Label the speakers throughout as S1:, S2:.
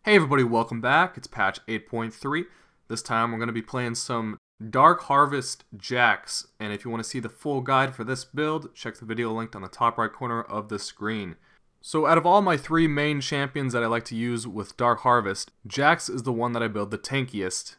S1: Hey everybody, welcome back. It's patch 8.3. This time we're going to be playing some Dark Harvest Jax, and if you want to see the full guide for this build, check the video linked on the top right corner of the screen. So out of all my three main champions that I like to use with Dark Harvest, Jax is the one that I build the tankiest,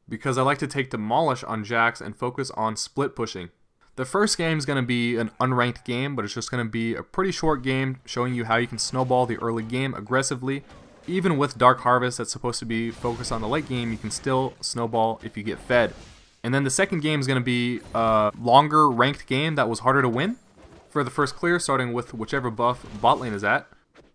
S1: because I like to take demolish on Jax and focus on split pushing. The first game is going to be an unranked game, but it's just going to be a pretty short game showing you how you can snowball the early game aggressively. Even with Dark Harvest that's supposed to be focused on the late game, you can still snowball if you get fed. And then the second game is going to be a longer ranked game that was harder to win. For the first clear, starting with whichever buff bot lane is at.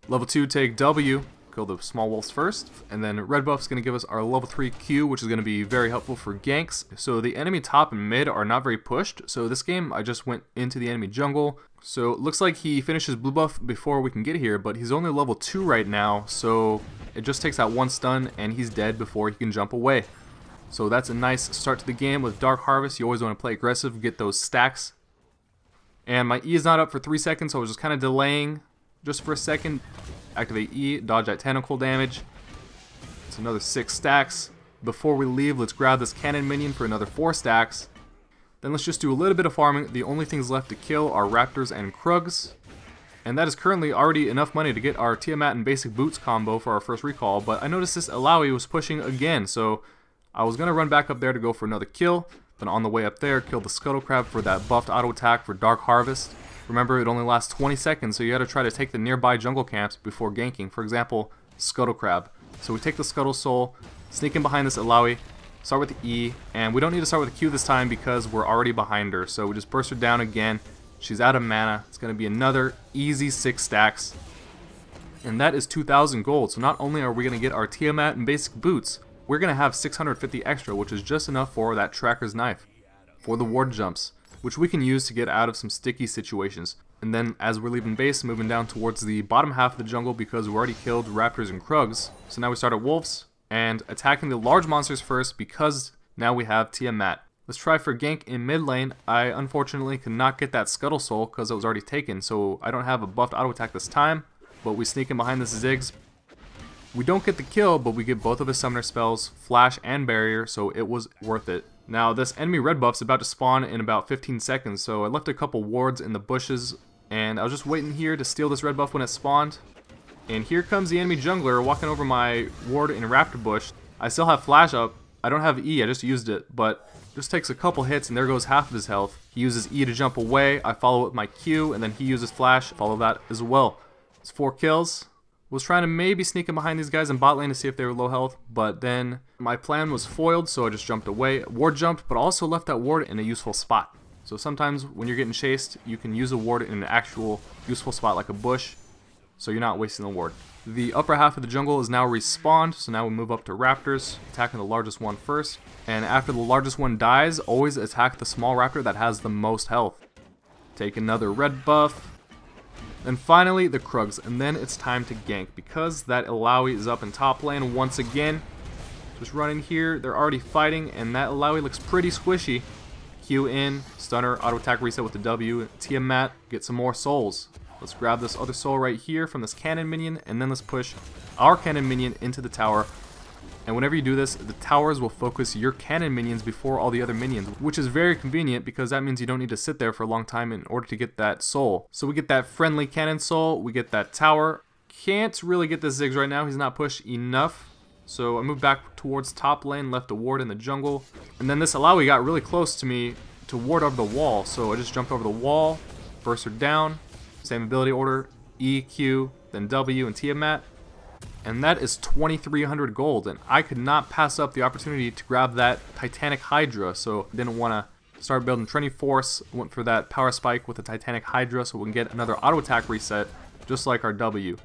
S1: Level 2, take W, kill the small wolves first. And then red buff is going to give us our level 3 Q, which is going to be very helpful for ganks. So the enemy top and mid are not very pushed. So this game, I just went into the enemy jungle. So it looks like he finishes blue buff before we can get here, but he's only level 2 right now, so it just takes that one stun and he's dead before he can jump away. So that's a nice start to the game with Dark Harvest. You always want to play aggressive, get those stacks. And my E is not up for 3 seconds, so I was just kind of delaying just for a second. Activate E, dodge that tentacle damage. It's another 6 stacks. Before we leave, let's grab this cannon minion for another 4 stacks. Then let's just do a little bit of farming. The only things left to kill are raptors and krugs. And that is currently already enough money to get our Tiamat and basic boots combo for our first recall. But I noticed this Alawi was pushing again, so I was going to run back up there to go for another kill. Then on the way up there, kill the scuttle crab for that buffed auto attack for Dark Harvest. Remember, it only lasts 20 seconds, so you got to try to take the nearby jungle camps before ganking. For example, scuttle crab. So we take the scuttle soul, sneak in behind this Alawi. Start with the E, and we don't need to start with the Q this time because we're already behind her. So we just burst her down again. She's out of mana. It's going to be another easy 6 stacks. And that is 2,000 gold. So not only are we going to get our Tiamat and basic boots, we're going to have 650 extra, which is just enough for that tracker's knife. For the ward jumps, which we can use to get out of some sticky situations. And then as we're leaving base, moving down towards the bottom half of the jungle because we already killed raptors and krugs. So now we start at wolves. And attacking the large monsters first because now we have Tiamat. Let's try for gank in mid lane. I unfortunately could not get that scuttle soul because it was already taken, so I don't have a buffed auto attack this time. But we sneak in behind this Ziggs. We don't get the kill, but we get both of his summoner spells, flash and barrier, so it was worth it. Now this enemy red buff is about to spawn in about 15 seconds, so I left a couple wards in the bushes, and I was just waiting here to steal this red buff when it spawned. And here comes the enemy jungler walking over my ward in a raptor bush. I still have flash up. I don't have E, I just used it, but just takes a couple hits and there goes half of his health. He uses E to jump away. I follow with my Q, and then he uses flash. Follow that as well. It's 4 kills. Was trying to maybe sneak in behind these guys in bot lane to see if they were low health, but then my plan was foiled, so I just jumped away. Ward jumped, but also left that ward in a useful spot. So sometimes when you're getting chased, you can use a ward in an actual useful spot like a bush, so you're not wasting the ward. The upper half of the jungle is now respawned, so now we move up to raptors, attacking the largest one first. And after the largest one dies, always attack the small raptor that has the most health. Take another red buff. And finally the krugs, and then it's time to gank because that Alawi is up in top lane once again. Just running here, they're already fighting, and that Alawi looks pretty squishy. Q in, stunner, auto attack reset with the W, Tiamat, get some more souls. Let's grab this other soul right here from this cannon minion, and then let's push our cannon minion into the tower. And whenever you do this, the towers will focus your cannon minions before all the other minions, which is very convenient because that means you don't need to sit there for a long time in order to get that soul. So we get that friendly cannon soul, we get that tower. Can't really get the Ziggs right now, he's not pushed enough. So I moved back towards top lane, left a ward in the jungle. And then this Alawi got really close to me to ward over the wall, so I just jumped over the wall, burst her down. Same ability order, E, Q, then W and Tiamat. And that is 2,300 gold, and I could not pass up the opportunity to grab that Titanic Hydra, so didn't want to start building Trinity Force. Went for that power spike with the Titanic Hydra so we can get another auto attack reset, just like our W.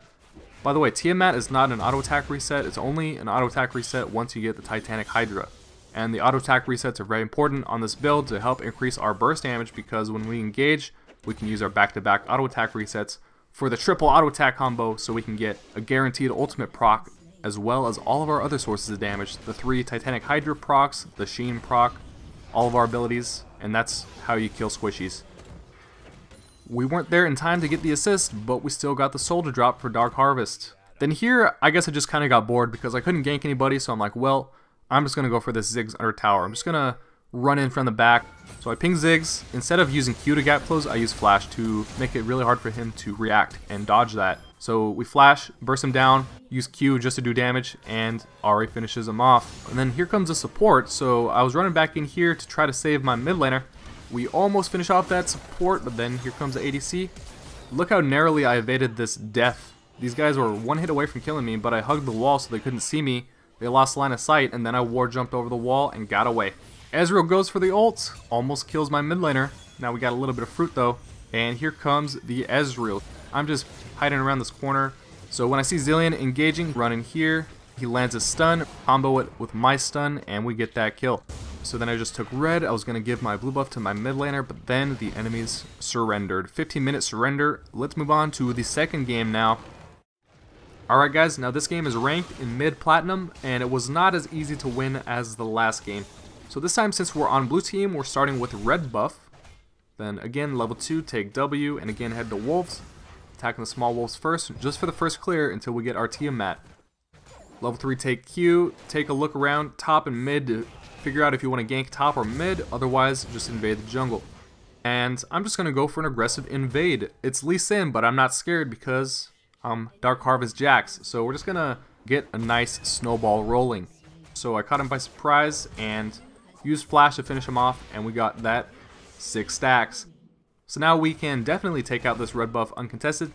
S1: By the way, Tiamat is not an auto attack reset, it's only an auto attack reset once you get the Titanic Hydra. And the auto attack resets are very important on this build to help increase our burst damage because when we engage, we can use our back-to-back auto attack resets for the triple auto attack combo so we can get a guaranteed ultimate proc as well as all of our other sources of damage. The 3 Titanic Hydra procs, the Sheen proc, all of our abilities, and that's how you kill squishies. We weren't there in time to get the assist, but we still got the soul to drop for Dark Harvest. Then here, I guess I just kind of got bored because I couldn't gank anybody, so I'm like, well, I'm just going to go for this Ziggs under tower. I'm just going to run in from the back. So I ping Ziggs. Instead of using Q to gap close, I use Flash to make it really hard for him to react and dodge that. So we flash, burst him down, use Q just to do damage, and Ari finishes him off. And then here comes the support, so I was running back in here to try to save my mid laner. We almost finish off that support, but then here comes the ADC. Look how narrowly I evaded this death. These guys were one hit away from killing me, but I hugged the wall so they couldn't see me. They lost line of sight, and then I war jumped over the wall and got away. Ezreal goes for the ult, almost kills my mid laner. Now we got a little bit of fruit though, and here comes the Ezreal. I'm just hiding around this corner. So when I see Zillion engaging, run in here, he lands a stun, combo it with my stun, and we get that kill. So then I just took red. I was going to give my blue buff to my mid laner, but then the enemies surrendered. 15-minute surrender. Let's move on to the second game now. Alright guys, now this game is ranked in mid-platinum, and it was not as easy to win as the last game. So this time, since we're on blue team, we're starting with red buff. Then again, level 2, take W, and again head to wolves. Attacking the small wolves first, just for the first clear until we get our Tiamat. Level 3, take Q, take a look around top and mid to figure out if you want to gank top or mid, otherwise just invade the jungle. And I'm just going to go for an aggressive invade. It's Lee Sin, but I'm not scared because I'm Dark Harvest Jax, so we're just going to get a nice snowball rolling. So I caught him by surprise and used Flash to finish him off, and we got that 6 stacks. So now we can definitely take out this red buff uncontested.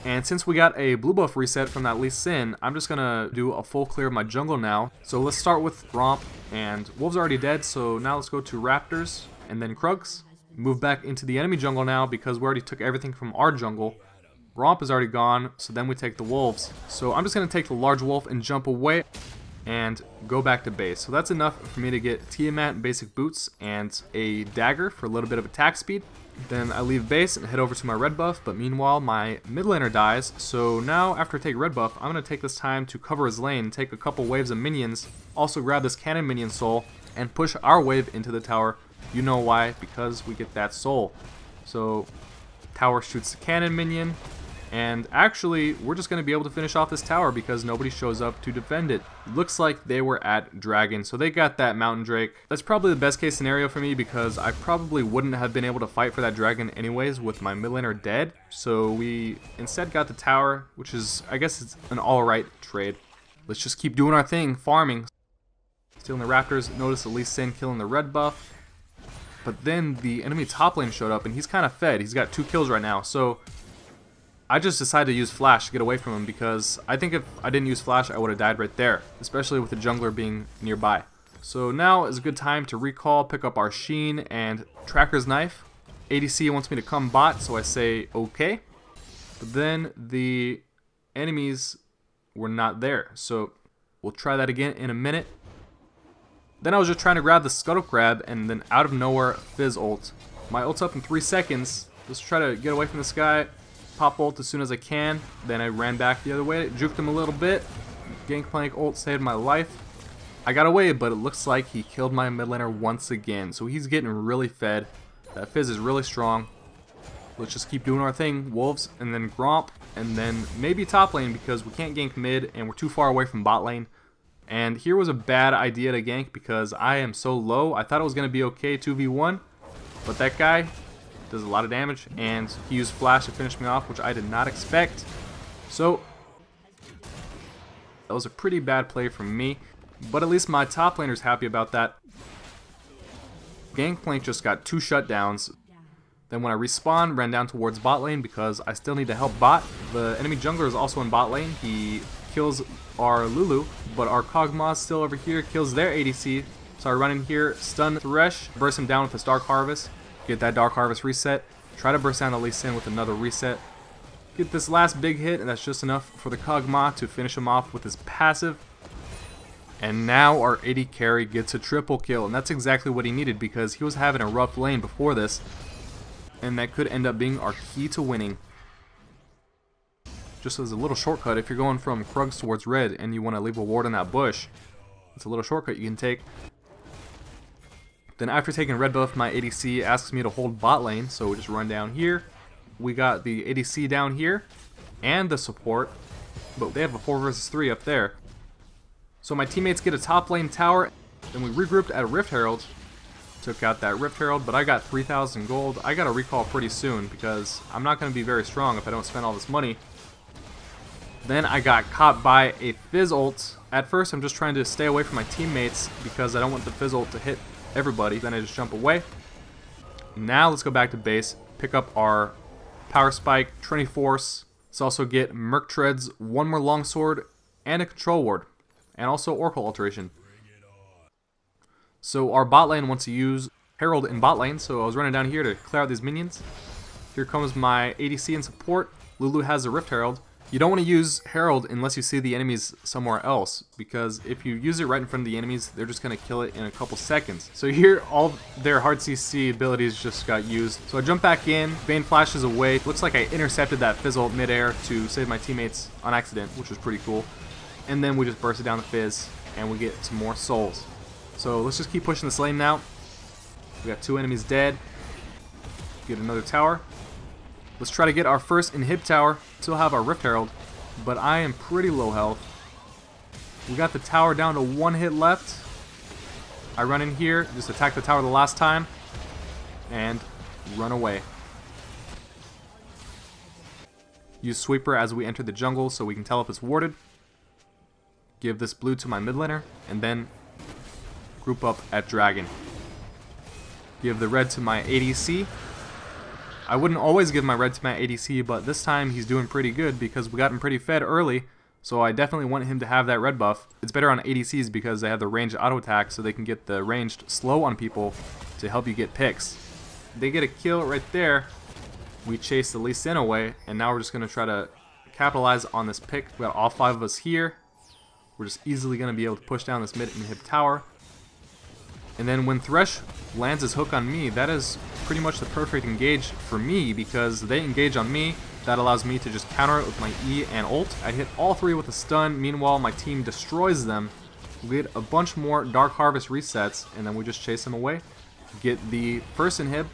S1: And since we got a blue buff reset from that Lee Sin, I'm just going to do a full clear of my jungle now. So let's start with Romp, and Wolves are already dead, so now let's go to Raptors and then Krugs. Move back into the enemy jungle now because we already took everything from our jungle. Romp is already gone, so then we take the Wolves. So I'm just going to take the large wolf and jump away and go back to base. So that's enough for me to get Tiamat basic boots and a dagger for a little bit of attack speed. Then I leave base and head over to my red buff, but meanwhile my mid laner dies. So now after I take red buff, I'm going to take this time to cover his lane, take a couple waves of minions, also grab this cannon minion soul, and push our wave into the tower. You know why, because we get that soul. So tower shoots the cannon minion, and actually we're just going to be able to finish off this tower because nobody shows up to defend it. Looks like they were at Dragon, so they got that Mountain Drake. That's probably the best case scenario for me because I probably wouldn't have been able to fight for that Dragon anyways with my mid laner dead. So we instead got the tower, which is, I guess it's an alright trade. Let's just keep doing our thing, farming. Stealing the Raptors, notice the Lee Sin killing the red buff. But then the enemy top lane showed up and he's kind of fed. He's got 2 kills right now, so I just decided to use Flash to get away from him because I think if I didn't use Flash, I would have died right there, especially with the jungler being nearby. So now is a good time to recall, pick up our Sheen and Tracker's Knife. ADC wants me to come bot, so I say okay. But then the enemies were not there, so we'll try that again in a minute. Then I was just trying to grab the Scuttle Crab, and then out of nowhere, Fizz ult. My ult's up in 3 seconds. Let's try to get away from this guy. Pop ult as soon as I can. Then I ran back the other way, juked him a little bit. Gangplank ult saved my life. I got away, but it looks like he killed my mid laner once again. So he's getting really fed. That Fizz is really strong. Let's just keep doing our thing. Wolves, and then Gromp, and then maybe top lane because we can't gank mid, and we're too far away from bot lane. And here was a bad idea to gank because I am so low. I thought it was going to be okay 2v1, but that guy does a lot of damage, and he used Flash to finish me off, which I did not expect. So that was a pretty bad play from me, but at least my top laner's happy about that. Gangplank just got 2 shutdowns. Then when I respawn, ran down towards bot lane because I still need to help bot. The enemy jungler is also in bot lane. He kills our Lulu, but our Kog'Maw is still over here, kills their ADC. So I run in here, stun Thresh, burst him down with this Dark Harvest. Get that Dark Harvest reset. Try to burst down the Lee Sin with another reset. Get this last big hit, and that's just enough for the Kog'Maw to finish him off with his passive. And now our AD carry gets a triple kill, and that's exactly what he needed because he was having a rough lane before this. And that could end up being our key to winning. Just as a little shortcut, if you're going from Krugs towards red and you want to leave a ward in that bush, it's a little shortcut you can take. Then after taking red buff, my ADC asks me to hold bot lane, so we just run down here. We got the ADC down here, and the support, but they have a 4 versus 3 up there. So my teammates get a top lane tower, then we regrouped at a Rift Herald. Took out that Rift Herald, but I got 3,000 gold. I got to recall pretty soon because I'm not going to be very strong if I don't spend all this money. Then I got caught by a Fizz ult. At first I'm just trying to stay away from my teammates because I don't want the Fizz ult to hit everybody. Then I just jump away. Now let's go back to base, pick up our Power Spike, Trinity Force. Let's also get Merc Treads, one more Longsword, and a Control Ward. And also Oracle Alteration. So our bot lane wants to use Herald in bot lane, so I was running down here to clear out these minions. Here comes my ADC and support. Lulu has a Rift Herald. You don't want to use Herald unless you see the enemies somewhere else, because if you use it right in front of the enemies, they're just going to kill it in a couple seconds. So here, all their hard CC abilities just got used. So I jump back in, Vayne flashes away. Looks like I intercepted that Fizz ult midair to save my teammates on accident, which was pretty cool. And then we just bursted down the Fizz, and we get some more souls. So let's just keep pushing this lane now. We got 2 enemies dead. Get another tower. Let's try to get our first inhib tower. Still have our Rift Herald, but I am pretty low health. We got the tower down to 1 hit left. I run in here, just attack the tower the last time, and run away. Use Sweeper as we enter the jungle so we can tell if it's warded. Give this blue to my mid laner, and then group up at Dragon. Give the red to my ADC. I wouldn't always give my red to my ADC, but this time he's doing pretty good because we got him pretty fed early, so I definitely want him to have that red buff. It's better on ADCs because they have the ranged auto attack, so they can get the ranged slow on people to help you get picks. They get a kill right there. We chase the Lee Sin away, and now we're just going to try to capitalize on this pick. We got all 5 of us here. We're just easily going to be able to push down this mid inhib tower. And then when Thresh lands his hook on me, that is pretty much the perfect engage for me because they engage on me. That allows me to just counter it with my E and ult. I hit all 3 with a stun. Meanwhile, my team destroys them. We get a bunch more Dark Harvest resets, and then we just chase them away. Get the first inhib,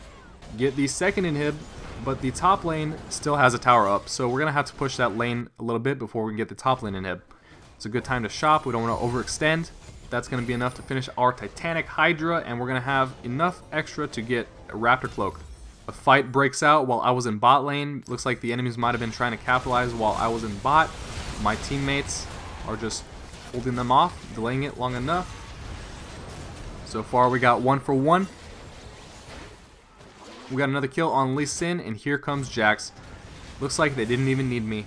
S1: get the second inhib, but the top lane still has a tower up. So we're going to have to push that lane a little bit before we can get the top lane inhib. It's a good time to shop. We don't want to overextend. That's going to be enough to finish our Titanic Hydra, and we're going to have enough extra to get a Raptor Cloak. A fight breaks out while I was in bot lane. Looks like the enemies might have been trying to capitalize while I was in bot. My teammates are just holding them off, delaying it long enough. So far we got 1 for 1. We got another kill on Lee Sin, and here comes Jax. Looks like they didn't even need me.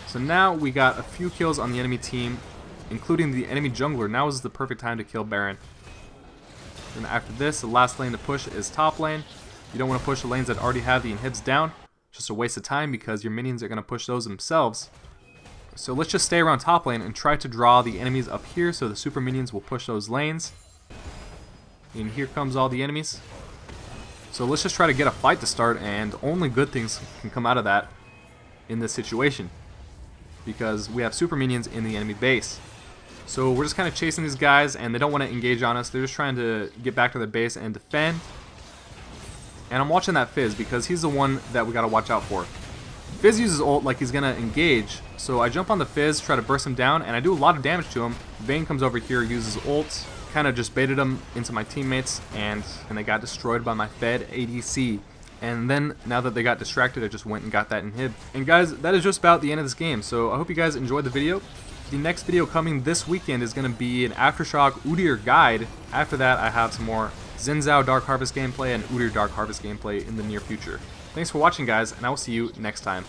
S1: So now we got a few kills on the enemy team, including the enemy jungler. Now is the perfect time to kill Baron. And after this, the last lane to push is top lane. You don't want to push the lanes that already have the inhibs down. Just a waste of time because your minions are going to push those themselves. So let's just stay around top lane and try to draw the enemies up here so the super minions will push those lanes. And here comes all the enemies. So let's just try to get a fight to start, and only good things can come out of that in this situation, because we have super minions in the enemy base. So we're just kind of chasing these guys, and they don't want to engage on us. They're just trying to get back to their base and defend. And I'm watching that Fizz because he's the one that we got to watch out for. Fizz uses ult like he's going to engage, so I jump on the Fizz, try to burst him down, and I do a lot of damage to him. Vayne comes over here, uses ult, kind of just baited him into my teammates, and they got destroyed by my fed ADC. And then, now that they got distracted, I just went and got that inhib. And guys, that is just about the end of this game, so I hope you guys enjoyed the video. The next video coming this weekend is going to be an Aftershock Udyr guide. After that, I have some more Xin Zhao Dark Harvest gameplay and Udyr Dark Harvest gameplay in the near future. Thanks for watching, guys, and I will see you next time.